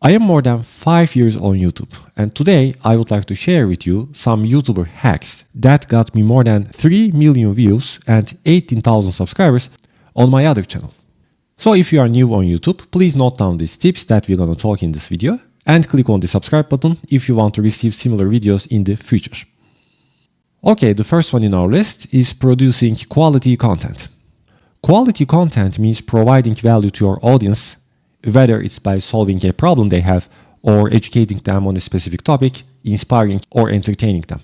I am more than 5 years on YouTube, and today I would like to share with you some YouTuber hacks that got me more than 3 million views and 18,000 subscribers on my other channel. So if you are new on YouTube, please note down these tips that we're gonna talk in this video and click on the subscribe button if you want to receive similar videos in the future. Okay, the first one in our list is producing quality content. Quality content means providing value to your audience, whether it's by solving a problem they have or educating them on a specific topic, inspiring or entertaining them.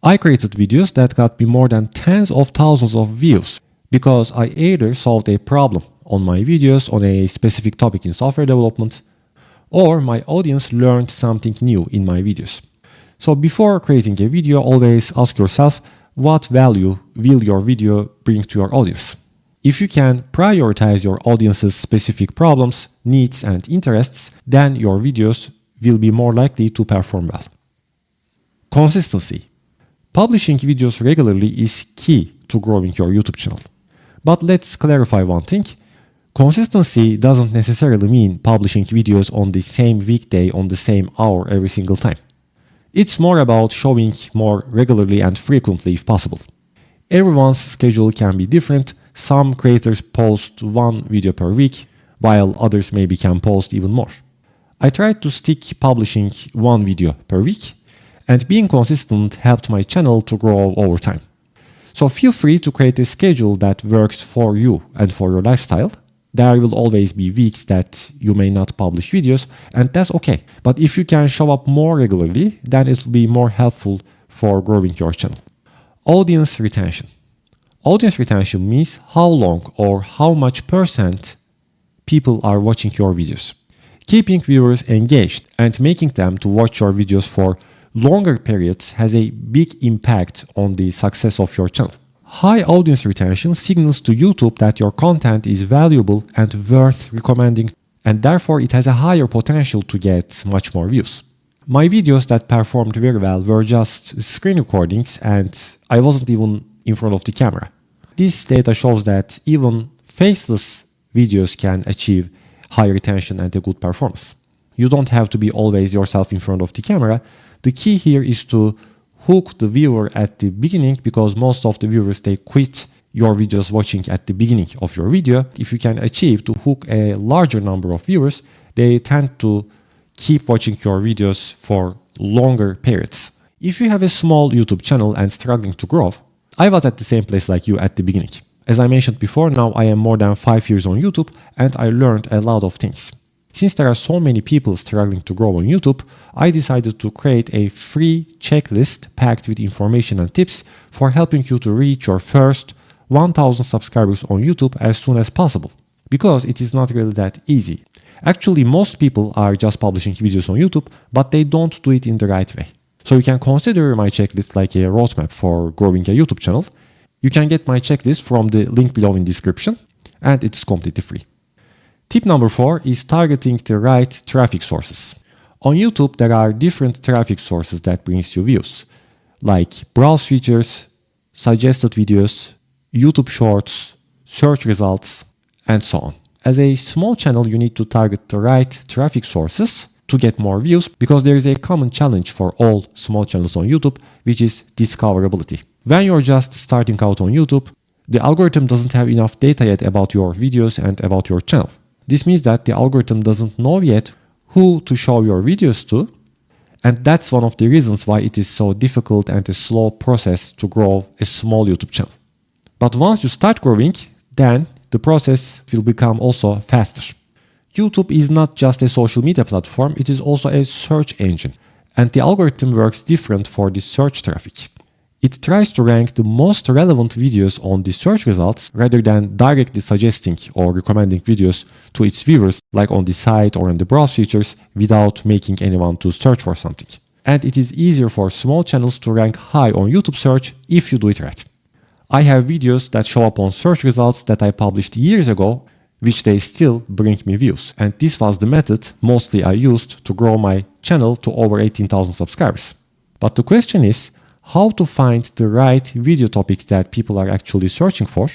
I created videos that got me more than tens of thousands of views because I either solved a problem on my videos on a specific topic in software development, or my audience learned something new in my videos. So before creating a video, always ask yourself, what value will your video bring to your audience? If you can prioritize your audience's specific problems, needs, and interests, then your videos will be more likely to perform well. Consistency. Publishing videos regularly is key to growing your YouTube channel. But let's clarify one thing. Consistency doesn't necessarily mean publishing videos on the same weekday on the same hour every single time. It's more about showing more regularly and frequently if possible. Everyone's schedule can be different. Some creators post one video per week, while others maybe can post even more. I tried to stick publishing one video per week, and being consistent helped my channel to grow over time. So feel free to create a schedule that works for you and for your lifestyle. There will always be weeks that you may not publish videos, and that's okay. But if you can show up more regularly, then it will be more helpful for growing your channel. Audience retention. Audience retention means how long or how much percent people are watching your videos. Keeping viewers engaged and making them to watch your videos for longer periods has a big impact on the success of your channel. High audience retention signals to YouTube that your content is valuable and worth recommending, and therefore it has a higher potential to get much more views. My videos that performed very well were just screen recordings, and I wasn't even in front of the camera. This data shows that even faceless videos can achieve high retention and a good performance. You don't have to be always yourself in front of the camera. The key here is to hook the viewer at the beginning, because most of the viewers, they quit your videos watching at the beginning of your video. If you can achieve to hook a larger number of viewers, they tend to keep watching your videos for longer periods. If you have a small YouTube channel and struggling to grow, I was at the same place like you at the beginning. As I mentioned before, now I am more than 5 years on YouTube and I learned a lot of things. Since there are so many people struggling to grow on YouTube, I decided to create a free checklist packed with information and tips for helping you to reach your first 1000 subscribers on YouTube as soon as possible. Because it is not really that easy. Actually, most people are just publishing videos on YouTube, but they don't do it in the right way. So you can consider my checklist like a roadmap for growing a YouTube channel. You can get my checklist from the link below in the description, and it's completely free. Tip number 4 is targeting the right traffic sources. On YouTube, there are different traffic sources that brings you views, like browse features, suggested videos, YouTube shorts, search results, and so on. As a small channel, you need to target the right traffic sources to get more views, because there is a common challenge for all small channels on YouTube, which is discoverability. When you're just starting out on YouTube, the algorithm doesn't have enough data yet about your videos and about your channel. This means that the algorithm doesn't know yet who to show your videos to, and that's one of the reasons why it is so difficult and a slow process to grow a small YouTube channel. But once you start growing, then the process will become also faster. YouTube is not just a social media platform, it is also a search engine, and the algorithm works different for the search traffic. It tries to rank the most relevant videos on the search results rather than directly suggesting or recommending videos to its viewers, like on the site or in the browse features, without making anyone to search for something. And it is easier for small channels to rank high on YouTube search if you do it right. I have videos that show up on search results that I published years ago, which they still bring me views. And this was the method mostly I used to grow my channel to over 18,000 subscribers. But the question is, how to find the right video topics that people are actually searching for,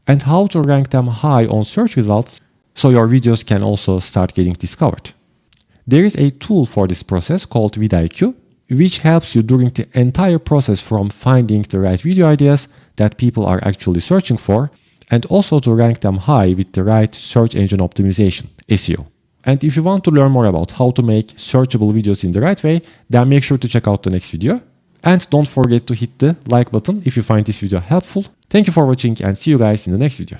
and how to rank them high on search results so your videos can also start getting discovered. There is a tool for this process called vidiq, which helps you during the entire process from finding the right video ideas that people are actually searching for, and also to rank them high with the right search engine optimization, SEO. And if you want to learn more about how to make searchable videos in the right way, then make sure to check out the next video. And don't forget to hit the like button if you find this video helpful. Thank you for watching and see you guys in the next video.